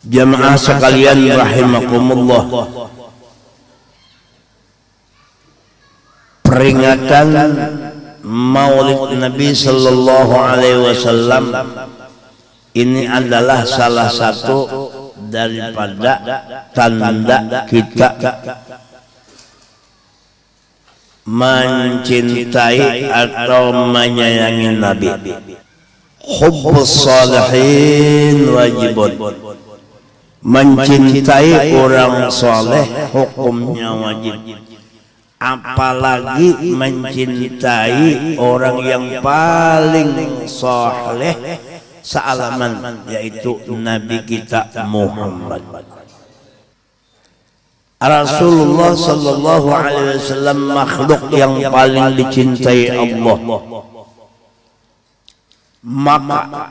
Jamaah sekalian rahimakumullah, peringatan Maulid Nabi sallallahu alaihi wasallam ini adalah salah satu daripada tanda kita mencintai atau menyayangi Nabi. Hubbus salihin wajibun. Mencintai orang soleh hukumnya wajib, apalagi mencintai orang yang paling soleh sealaman, yaitu Nabi kita Muhammad. Rasulullah sallallahu alaihi wasallam makhluk yang paling dicintai Allah. Maka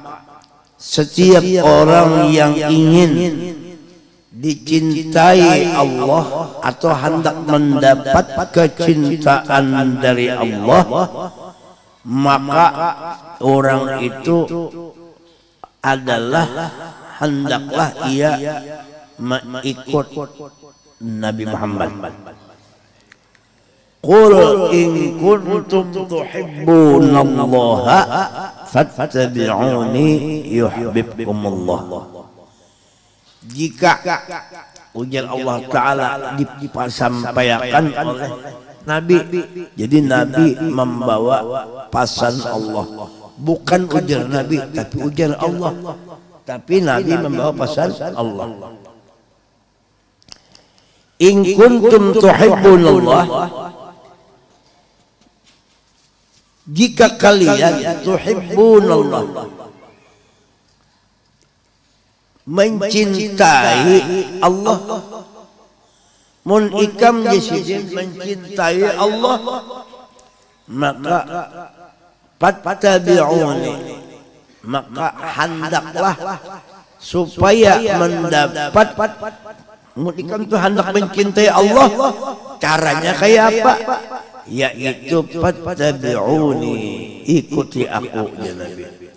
setiap orang yang ingin dicintai Allah atau hendak mendapat kecintaan dari Allah, maka orang itu adalah hendaklah ia mengikut Nabi Muhammad. Qul in kuntum tuhibbunallaha fattabi'uni yuhibbukumullah. Jika ujar Allah Ta'ala disampaikan oleh Nabi, jadi Nabi membawa pesan Allah, bukan ujar Nabi tapi ujar Allah, tapi Nabi membawa pesan Allah. In kuntum tuhibbunallah, jika kalian tuhibbunallah, mencintai Allah, mun ikam jisidin mencintai Allah, maka fattabi'uni, maka hendaklah supaya mendapat, mun ikam itu hendak mencintai Allah, caranya kayak apa? Yaitu fattabi'uni, ikuti aku ya Nabi.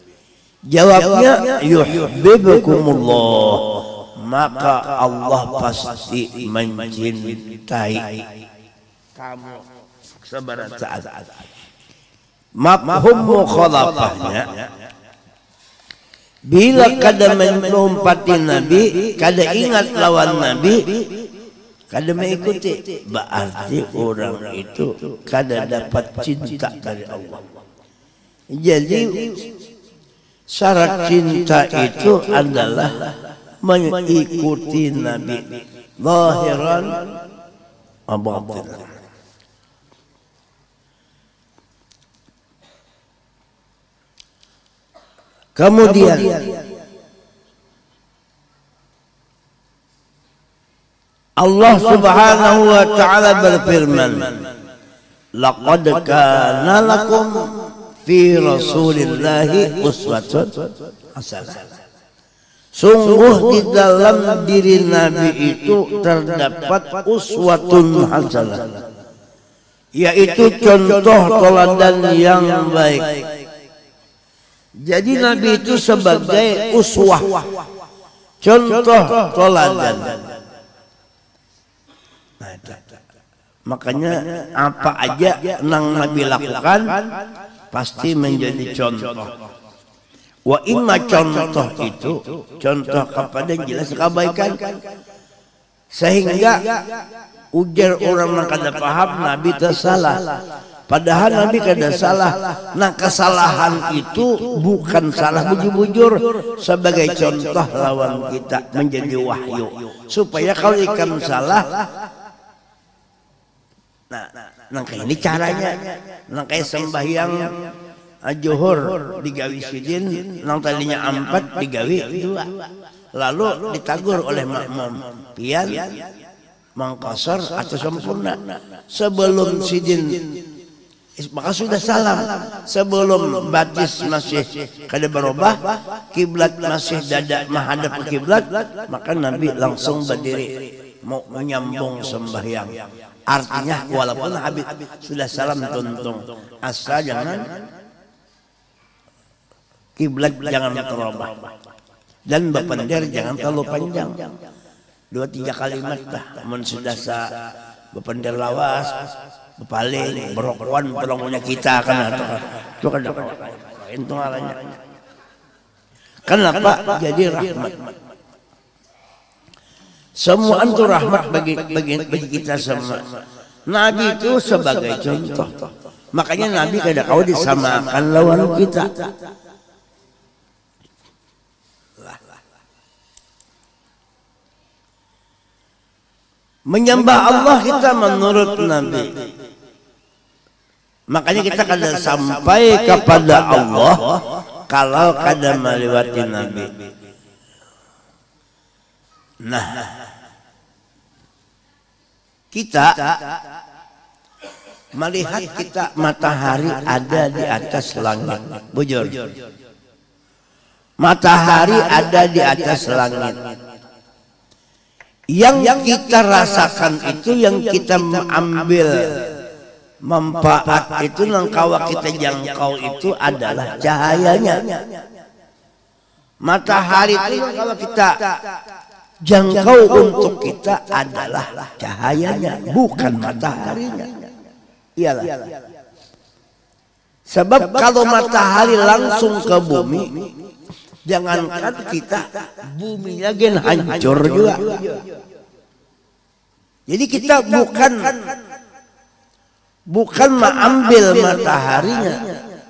Jawabnya yuhibbukumullah, maka Allah pasti mencintai kamu sebarat saat. Mafhum mukhalafahnya, bila kada menumpati Nabi, kada ingat lawan Nabi, kada mengikuti, berarti orang itu kada dapat cinta dari Allah. Jadi syarat cinta itu adalah mengikuti Nabi zahiran wa batinan. Kemudian Allah Subhanahu wa ta'ala berfirman, laqad kana lakum fi rasulillahi uswatun hasanah. Sungguh di dalam diri Nabi itu terdapat uswatun hasanah, yaitu contoh teladan yang baik. Jadi Nabi itu sebagai uswah, contoh teladan. Makanya apa aja yang Nabi lakukan pasti menjadi contoh. Wa imma contoh itu contoh kepada jelas kebaikan, sehingga ujar orang yang kada paham Nabi tersalah, padahal Nabi kada salah. Nah kesalahan itu bukan salah bujur-bujur, sebagai contoh lawan kita menjadi wahyu, supaya kalau ikam salah, nah ini caranya, nah kayak sembahyang Zuhur digawi sidin, nang tadinya 4 digawi 2, lalu ditagur oleh makmum, pian mengkosor atau sempurna. Sebelum sidin maka sudah salam, sebelum batis masih kada berubah, kiblat masih dada menghadap ke kiblat, maka Nabi langsung berdiri mau menyambung sembahyang. Artinya walaupun habis sudah salam tuntung, asal jangan kiblat jangan terubah. Dan bepender jangan terlalu panjang. 2-3 kalimat lah. Mun sudah sa bepender lawas, bepaling, berokwan, pelongonya kita kan itu kan itu ngalanya. Kenapa? Jadi rahmat. Semua itu rahmat bagi kita semua. Nabi itu sebagai contoh. Makanya Nabi kada kau disamakan lawan kita. Menyembah Allah kita menurut Nabi. Makanya kita kada sampai kepada Allah kalau kada melewati Nabi. Nah, kita melihat kita matahari ada di atas langit. Bujur. Matahari ada di atas langit. Yang kita rasakan itu, yang kita ambil manfaat itu, nangkawa kita jangkau itu adalah cahayanya. Matahari itu kalau kita jangkau untuk kita adalah cahayanya, bukan mataharinya. Iyalah. Sebab kalau matahari langsung ke bumi, jangankan kita, buminya gen hancur juga. Jadi kita bukan mengambil mataharinya,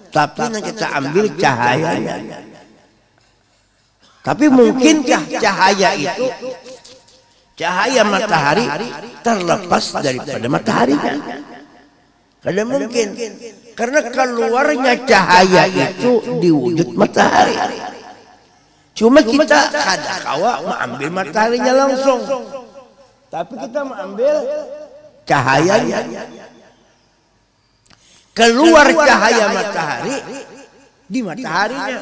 tapi kita ambil cahayanya. Tapi mungkinkah cahaya itu, cahaya matahari terlepas daripada mataharinya? Kada mungkin, karena keluarnya cahaya itu di wujud matahari. Cuma kita kada kawa mengambil mataharinya langsung, tapi kita mengambil cahayanya. Keluar cahaya matahari di mataharinya.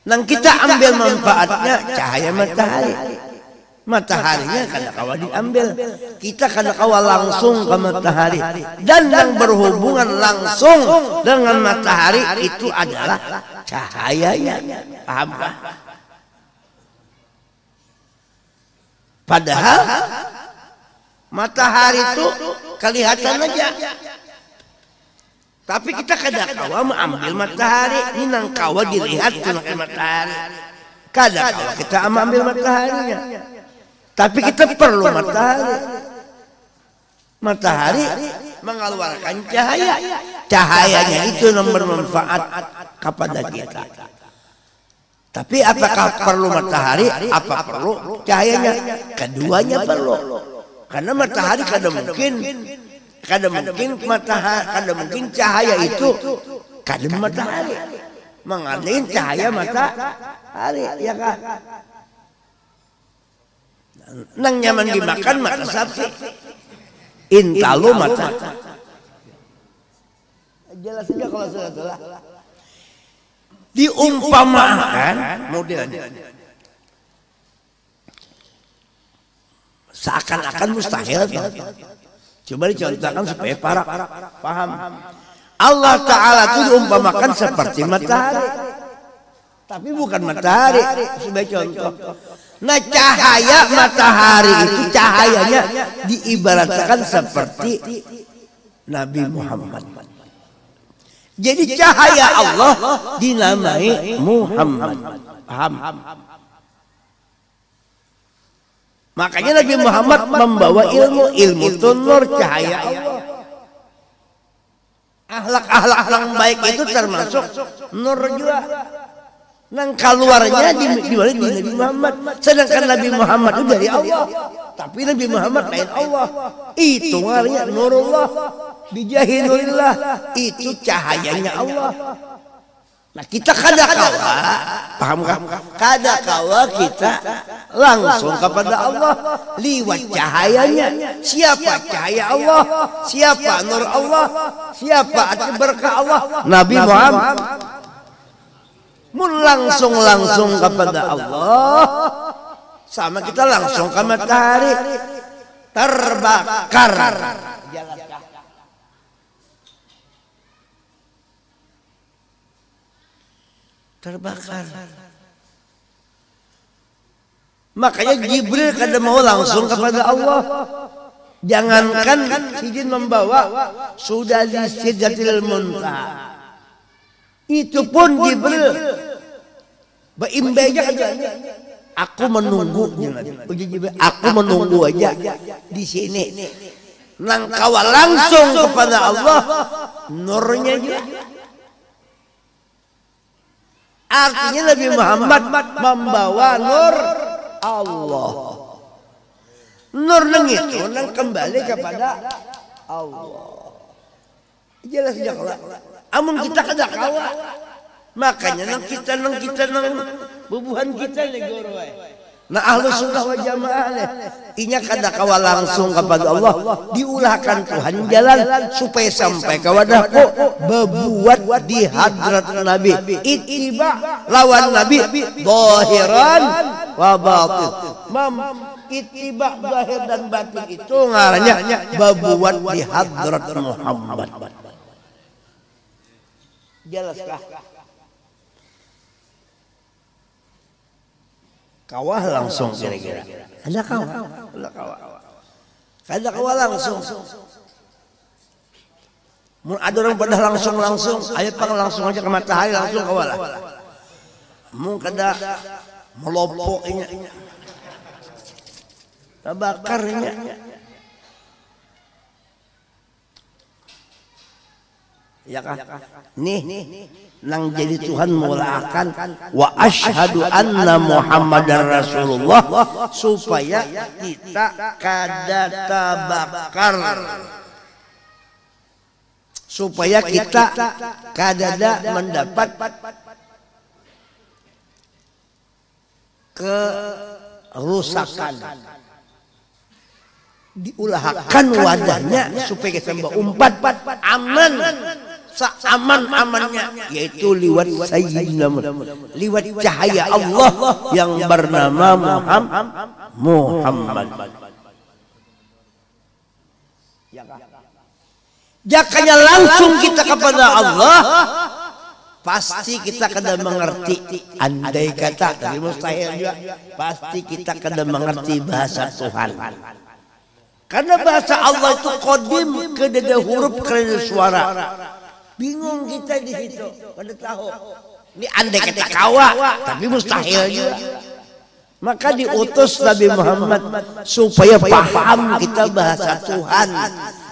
Nang kita ambil manfaatnya cahaya matahari. Mataharinya kada kawa diambil. Kita kada kawa langsung ke matahari. Dan yang berhubungan langsung dengan matahari itu adalah cahayanya. Paham? Padahal matahari itu kelihatan aja. Tapi kita kada kawa mengambil matahari. Ini nang kawa dilihat dengan matahari. Kada kawa kita mengambil mataharinya. Tapi kita perlu matahari. Matahari mengeluarkan cahaya. Cahayanya itu yang bermanfaat kepada kita. Tapi apakah perlu matahari? Apa perlu cahayanya? Keduanya perlu. Karena matahari kada mungkin cahaya itu kada matahari. Mengandalkan cahaya matahari, ya kan? Nang nyaman dimakan mata sapi, intalu mata. Jelas saja kalau salah. Diumpamakan modelnya seakan-akan mustahil. Coba dicontohkan supaya para paham. Allah Ta'ala itu diumpamakan seperti matahari, tapi bukan matahari. Sebagai contoh, nah cahaya matahari itu cahayanya diibaratkan seperti Nabi Muhammad. Jadi cahaya Allah dinamai Muhammad. Paham? Makanya Nabi Muhammad membawa ilmu itu nur cahaya Allah. Akhlak-akhlak yang baik itu termasuk nur juga. Nang keluarnya di Nabi Muhammad. Sedangkan Nabi Muhammad itu dari Allah, tapi Nabi Muhammad lain Allah. Itu artinya nurullah bijahinulillah, itu cahayanya Allah. Nah kita kada kawa, paham kah? Kada kawa kita langsung kepada Allah liwat cahayanya. Siapa cahaya Allah? Siapa nur Allah? Siapa berkah Allah? Nabi Muhammad. Mun langsung kepada Allah, sama kita langsung ke matahari, terbakar. Terbakar. Makanya Jibril kada mau langsung kepada Allah. Jangankan si jin membawa, sudah di Sidratil Muntaha. Itu pun Jibril beimbeja aja. Aku menunggu, aku menunggu aja di sini. Nang kawal langsung kepada Allah, nurnya aja. Artinya Nabi Muhammad membawa nur Allah. Nur nang itu nang kembali kepada Allah. Jelas aja kalau amun kita kada kawa. Makanya nang kita bubuhan kita nih guru. Nah Ahlus Sunnah wal Jamaah nih inya kada kawa langsung kepada Allah, diulahkan Tuhan jalan supaya sampai ke wadahku berbuat di hadrat Nabi, ittiba lawan Nabi zahiran wa batin. Ittiba zahir dan batin itu ngarannya berbuat di hadrat Muhammad. Jelaskah? Kawah langsung kira-kira. Ada kawah. Ada kawah langsung. Mun ada orang pada langsung, ayo pang langsung aja ke matahari langsung kawah lah. Mun kada melopoknya. Bakarnya. Ya kan? Nih nang jadi Tuhan mulakan wa asyhadu anna Muhammadar Rasulullah supaya kita kada tabakar, supaya kita kada mendapat kerusakan. Diulahkan wadahnya supaya kita umpat aman, seaman-amannya, yaitu liwat Sayyidina liwat cahaya Allah yang bernama Muhammad. Jakanya langsung kita kepada Allah, pasti kita kada mengerti. Andai kata, tapi mustahil juga, pasti kita kada mengerti bahasa Tuhan. Karena bahasa Allah itu qadim, kada huruf, kada suara. Bingung kita di situ, pada tahu. Ini andai kata kawa, tapi mustahil juga. Maka diutus Nabi Muhammad supaya paham kita bahasa Tuhan.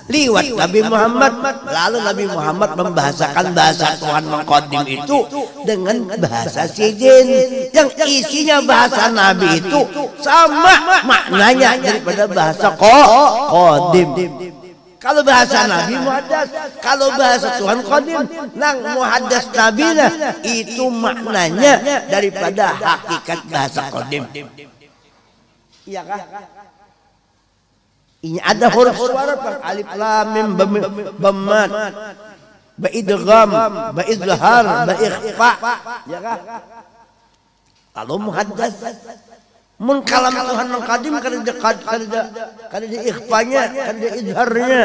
Liwat Nabi Muhammad, lalu Nabi Muhammad membahasakan bahasa Tuhan mengqadim itu dengan bahasa sidin yang isinya bahasa Nabi itu sama maknanya daripada bahasa qadim. Kalau bahasa Nabi muhaddas, kalau bahasa Tuhan qadim, nang muhaddas Nabi itu maknanya daripada hakikat bahasa qadim. Iya kah? Ini ada huruf suara alif lam mim bammat ba idgham ba izhar ba ikhfa, ya kah? Kalau muhaddas mun kalam Tuhan yang qadim kada di ikhfanya, kada di izharnya.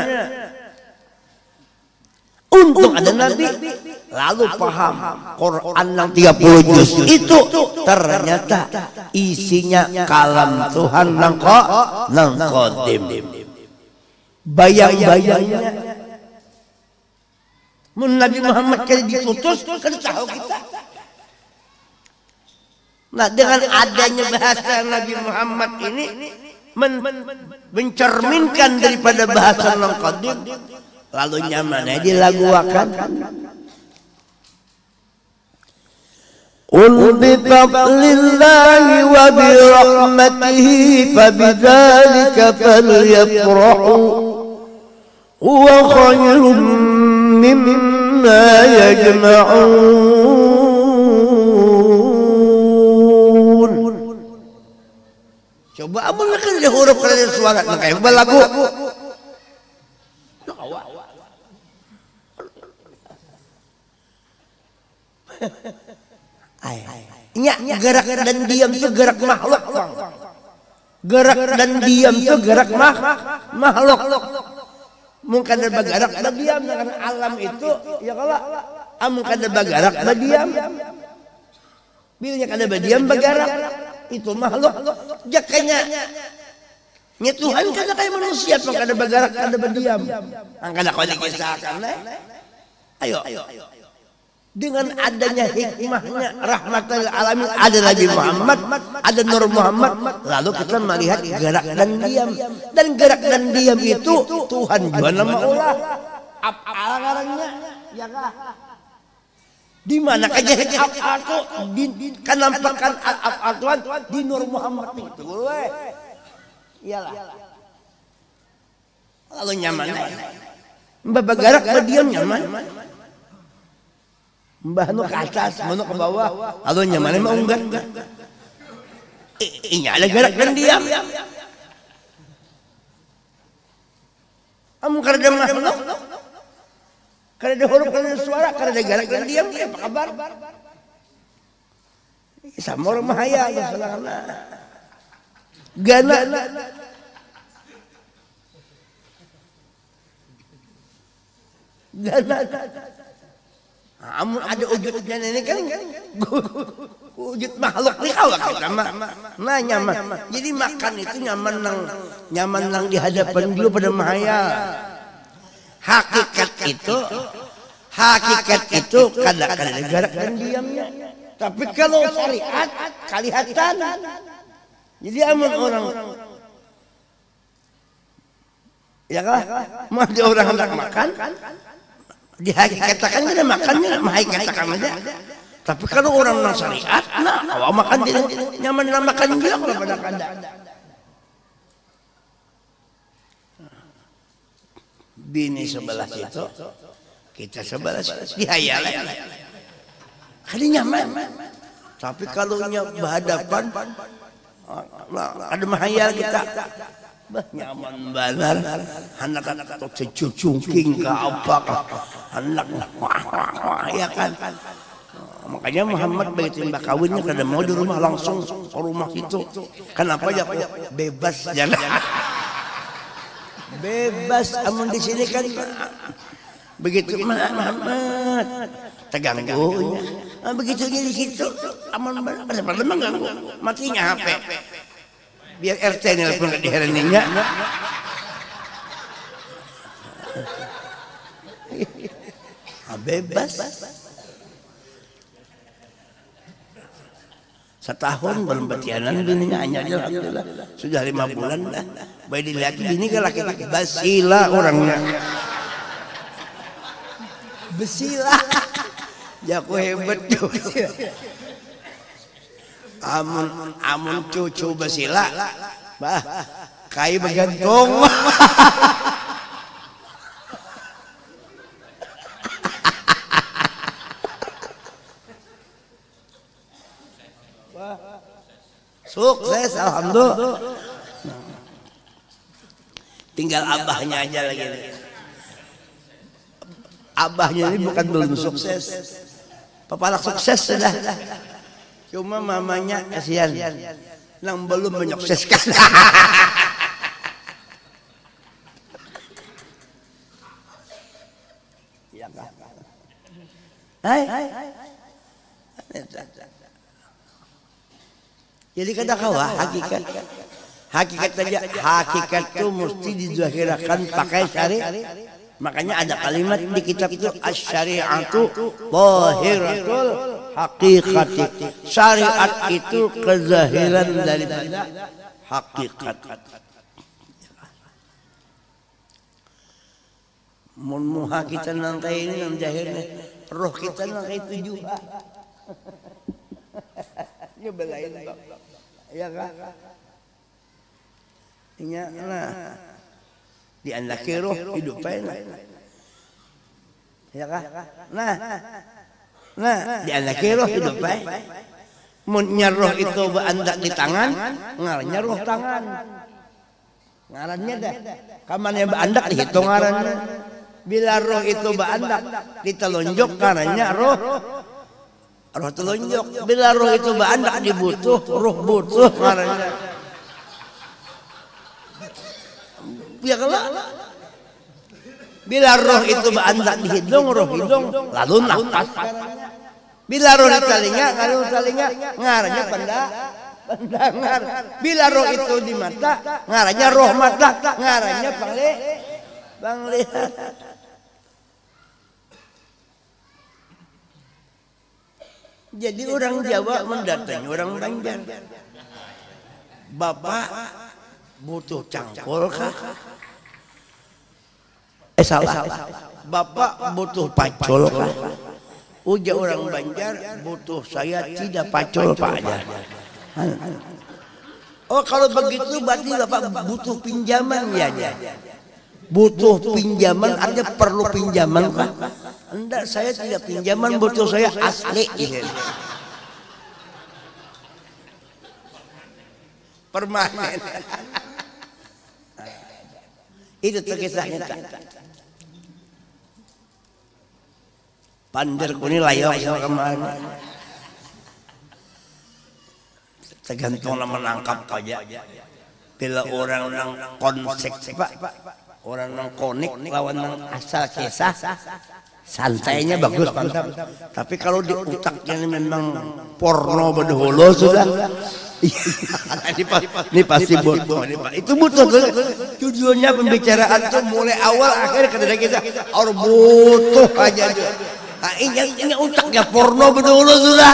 Untung ada Nabi lalu paham Quran yang 30 juz itu ternyata isinya kalam Tuhan nang qadim. Bayang-bayangnya mun Nabi Muhammad kada diutus kada tahu kita. Nah, dengan adanya bahasa Nabi Muhammad ini mencerminkan daripada bahasa nang qadim, lalu nyamannya dilaguakan. Qul bi fadlillahi wa bi rahmatihi fabidzalika falyafrahu huwa khairum mimma yajma'un. Coba abang kan ada huruf kada suara nang kayak lagu. Gerak dan diam itu gerak makhluk. Gerak dan diam itu gerak makhluk. Mungkin ada bergerak berdiam dengan alam itu, ya kalau mungkin ada bergerak berdiam. Bilanya kada berdiam bergerak. itu makhluk jakanya nya Tuhan kada kayak manusia kada bergerak kada berdiam angkana kau dikisahkan ayo dengan adanya hikmahnya rahmatul alamin ada Nabi Muhammad ada Nur Muhammad lalu kita melihat gerak dan diam itu Tuhan juga nama Allah apa ngarannya ya kah di mana kejadian apa itu kan nampakkan Tuhan di Nur Muhammad itu iyalah lalu nyaman mbak bergerak berdiam nyaman mbah nu ke atas, nu ke bawah, lalu nyaman mah enggak. Ini ada gerak dan diam. Amun kada makhluk, kada huruf, kada suara, kada gerak dan diam, apa kabar? Sama orang mahaya, gana. Amun ada wujudnya ini kan wujud makhluk ni awak kita nah nyaman. Jadi makan itu nyaman nang di hadapan dia pada mahaya. Hakikat itu kadang-kadang gerak dan diamnya. Tapi kalau syariat kelihatan. Jadi amun orang ya kah? Mah dia orang hendak makan dihakikatkan kita makannya mahikatkan aja. Tapi kalau orang nang syariat, nah awak makan dia nyaman makan dia kalau pada kada. Bini sebelah situ, kita sebelah situ, dihayal. Kali nyaman. Tapi kalau berhadapan, ada mahayal kita. Bah nyaman banar anak-anak atau cecungking ke apa anak wah ya kan makanya Muhammad begitu mbak kawinnya kada mau di rumah langsung ke rumah itu kenapa ya bebas jalan bebas amun di sini kan begitu Muhammad terganggunya begitu di situ amun ada mengganggu matinya HP biar RT nelpon ke diheraninya bebas setahun belum betianan bininya hanya aja alhamdulillah sudah 5 bulan dah bayi dilihat bini ke laki-laki basila orangnya basila jago hebat tuh amun cucu basila bah kai begantung sukses alhamdulillah tinggal abahnya aja lagi abahnya ini bukan belum sukses papalak sukses sudah cuma mamanya kasihan yang belum menyukseskan. Jadi kata kawa hakikat saja hakikat itu mesti dizahirkan pakai syariat. Makanya ada kalimat di kitab itu asy-syari'atu zahiratul haqiqati. Syariat itu kezahiran daripada hakikat. Mun muha kita nang kaya ini nang zahirnya, roh kita nang kaya itu juga. Ya belain ya kan? Inya nah di anda kiro hidup ya kah nah di anda kiro hidup mun nyaroh itu beandak di tangan ngarannya roh tangan ngarannya dah kamarnya beandak dihitung ngarannya bila roh itu beandak ditelunjuk ngarannya roh telunjuk bila roh itu beandak dibutuh roh butuh ngarannya ya kalau bila roh itu berantak di hidung roh hidung lalu nafas bila roh di telinga ngarannya pendengar. Bila roh itu di mata, ngarannya roh mata, ngarannya panglihat. Jadi orang Jawa mendatangi orang Banjar. Bapak butuh cangkul kah? Salah. Bapak butuh pacul kah? Ujar orang Banjar, butuh saya tidak pacul Pak aja. Oh kalau begitu berarti Bapak butuh pinjaman ya. Butuh pinjaman, ada perlu pinjaman Pak? Enggak, saya tidak pinjaman, butuh saya asli. Permanen. Itu terkisahnya tak. Pandir kuni layok sama kemana. Tergantung menangkap aja. Bila orang yang konsek Pak, orang yang konik lawan yang asal kisah, santainya bagus mantap. Tapi kalau di otaknya memang porno berdahulu sudah. Ini pasti butuh. Itu butuh tujuannya pembicaraan itu mulai awal akhir kata kita harus butuh aja. Nah, ini otaknya porno berdahulu sudah.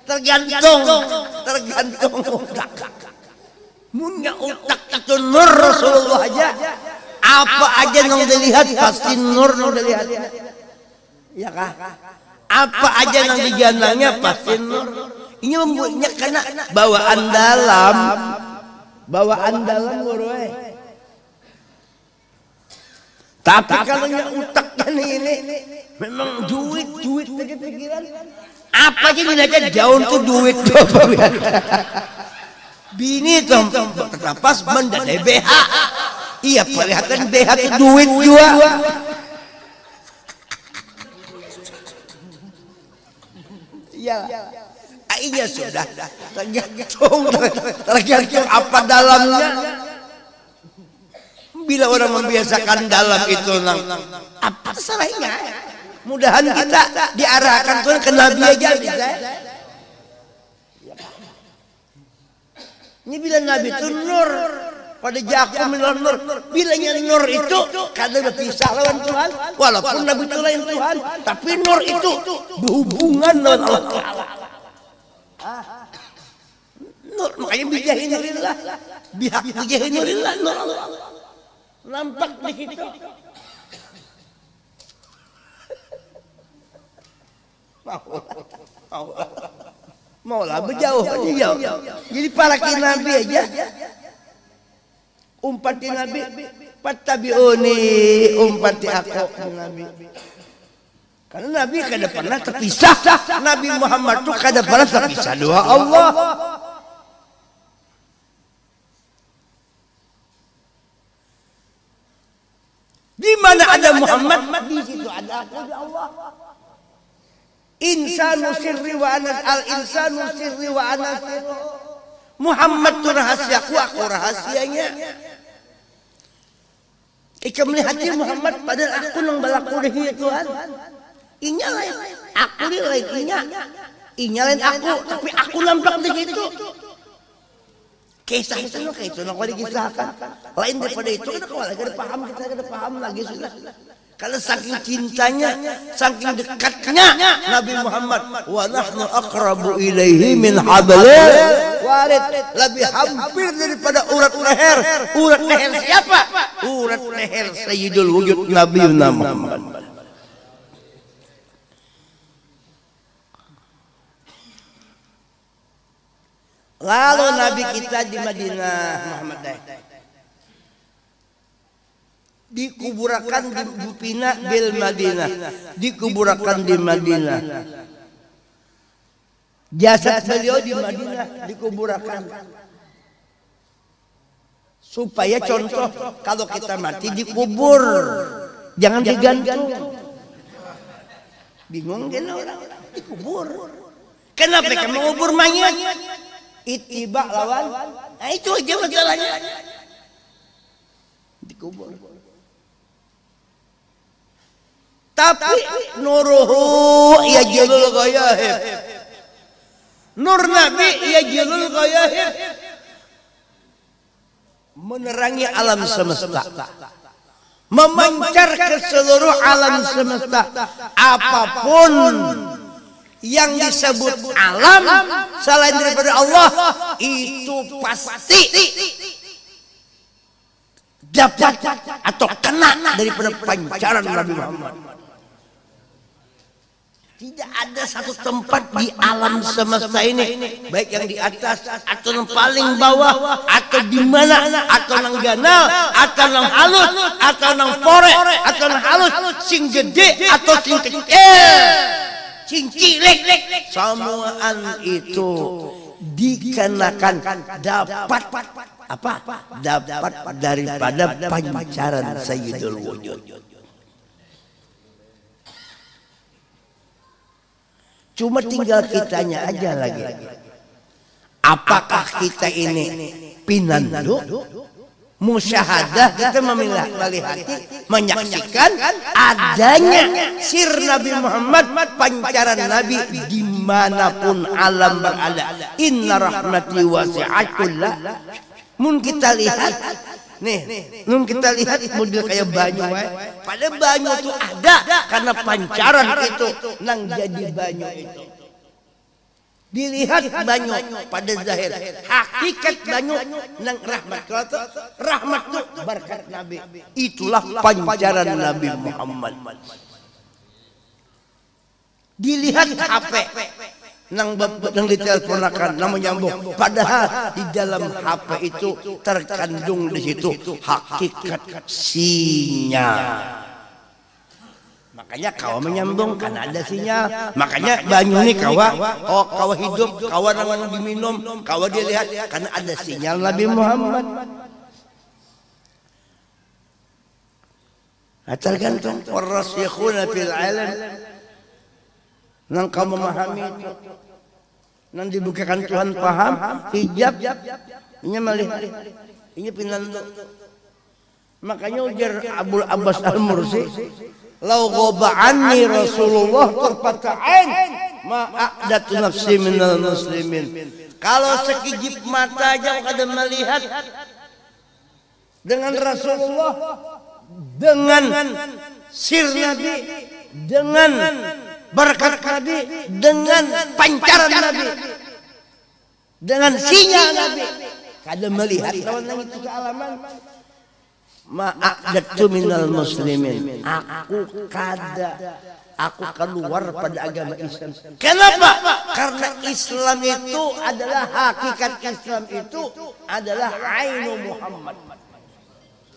Tergantung otak. Punya otak itu nur Rasulullah aja. Apa aja yang dilihat pasti nur yang dilihat. Ya kah? Apa aja yang digandangnya pasti nur. Ini membuatnya karena bawaan dalam guru. Tapi kalau yang otaknya ini memang duit aja pikiran. Apa aja dilihatnya jauh tuh duit tuh. Bini tuh pas mendadai BH. Iya kelihatan BH itu duit juga. Iya sudah tergantung apa dalamnya. Bila orang membiasakan dalam itu apa salahnya? Mudahan kita diarahkan Tuhan ke Nabi aja bisa. Ini bila Nabi itu nur, pada jakum nur. Bilanya nur itu kadang berpisah lawan Tuhan, walaupun Nabi itu lain Tuhan, tapi nur itu berhubungan dengan Allah Taala. Nur makanya bijahinurillah, bihak bijahinurillah nur Allah. Nampak di situ. Maulah berjauh aja jauh. Jadi para nabi aja umpati nabi fattabi'uni umpati aku nabi. Karena nabi kada pernah terpisah. Nabi Muhammad itu kada pernah terpisah dua Allah. Di mana ada Muhammad, di situ ada aku di Allah. Insanu sirri wa anas al-insanu sirri wa anas Muhammad itu rahasiaku, aku rahasianya. Ika melihatnya Muhammad padahal aku nang balaku dehi Tuhan. Inya lain, aku ni lain inya lain aku, tapi aku nampak di situ. Kisah itu no kayak itu nak dikisahkan. Lain daripada itu kan kalau lagi paham kita kada paham lagi sudah. Kalau saking cintanya, saking dekatnya Nabi Muhammad, wa nahnu aqrabu ilaihi min hablil warid, lebih hampir daripada urat leher. Urat leher siapa? Urat leher Sayyidul Wujud Nabi Muhammad. Lalu Nabi kita di Madinah Muhammad dikuburakan di Bupina bil Madinah, dikuburakan di Madinah. Jasad beliau di Madinah dikuburakan. Supaya contoh kalau kita mati dikubur, jangan digantung. Bingung kan orang dikubur. Kenapa kamu mengubur mayat? Ittiba lawan. Nah, itu aja masalahnya. Dikubur. Tapi nuruhu yajlul ghayaib. Nur Nabi yajlul ghayaib, menerangi alam semesta, memancar ke seluruh alam semesta. Apapun yang disebut alam selain daripada Allah itu pasti dapat atau kena daripada pancaran Nabi Muhammad. Tidak ada satu tempat di alam semesta ini, baik yang di atas atau yang paling bawah atau di mana, atau nang ganal atau nang halus atau nang pore atau nang halus, sing gede atau sing kecil, sing cilik, semuaan itu dikenakan dapat apa? Dapat daripada pancaran Sayyidul Wujud. Cuma tinggal kitanya aja lagi. Apakah kita ini pinandu, musyahadah, kita melihat, menyaksikan adanya sir Nabi Muhammad, pancaran Nabi dimanapun alam berada. Inna rahmati wasi'atullah. Mun kita lihat, nih, mun kita lihat model kayak banyu, pada banyu itu ada karena pancaran itu nang jadi banyu itu. Dilihat banyu pada zahir, hakikat banyu nang rahmat. Rahmat itu berkat Nabi. Itulah pancaran Nabi Muhammad. Dilihat HP nang diteleponakan, nang menyambung, padahal di dalam HP itu terkandung di situ hakikat sinyal. Makanya kawa menyambung karena ada sinyal. Makanya banyu ini kawa hidup, kawa nang diminum, kawa dilihat karena ada sinyal Nabi Muhammad. Tergantung warasikhuna fil ilm, nang kau memahami itu, nang dibukakan Tuhan paham, hijab, ini melihat, ini pinandu. Makanya ujar Abul Abbas Al-Mursi, lau ghaba anni Rasulullah tarfata'ain ma a'datu nafsi minal muslimin. Kalau sekijip mata aja kada melihat dengan Rasulullah, dengan sir Nabi, dengan berkat Nabi, dengan pancaran Nabi, dengan sinyal Nabi, kada melihat lawan itu kealaman. Ma'adatu minal muslimin, aku keluar pada agama Islam. Kenapa? Karena Islam itu adalah hakikat, Islam itu adalah ainu Muhammad,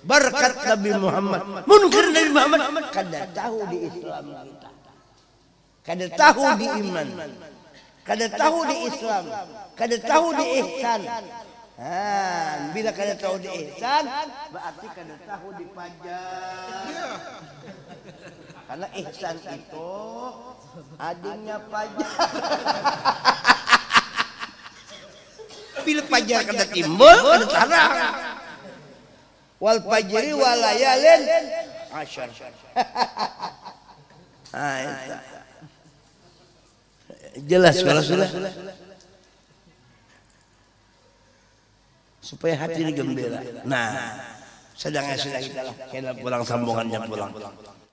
berkat Nabi Muhammad. Mungkin Nabi Muhammad kada tahu di Islam kita, kada tahu di iman, kada tahu di Islam, kada tahu di ihsan. Bila kada tahu di ihsan, berarti kada tahu di pajak. Karena ihsan itu adanya pajak. Bila pajak kada timbul, kada tarang. Wal fajri wal layalin asyar. Jelas kalau sudah, supaya hati ini gembira. Nah, sedangnya sudah kita lah, kita pulang, sambungannya pulang.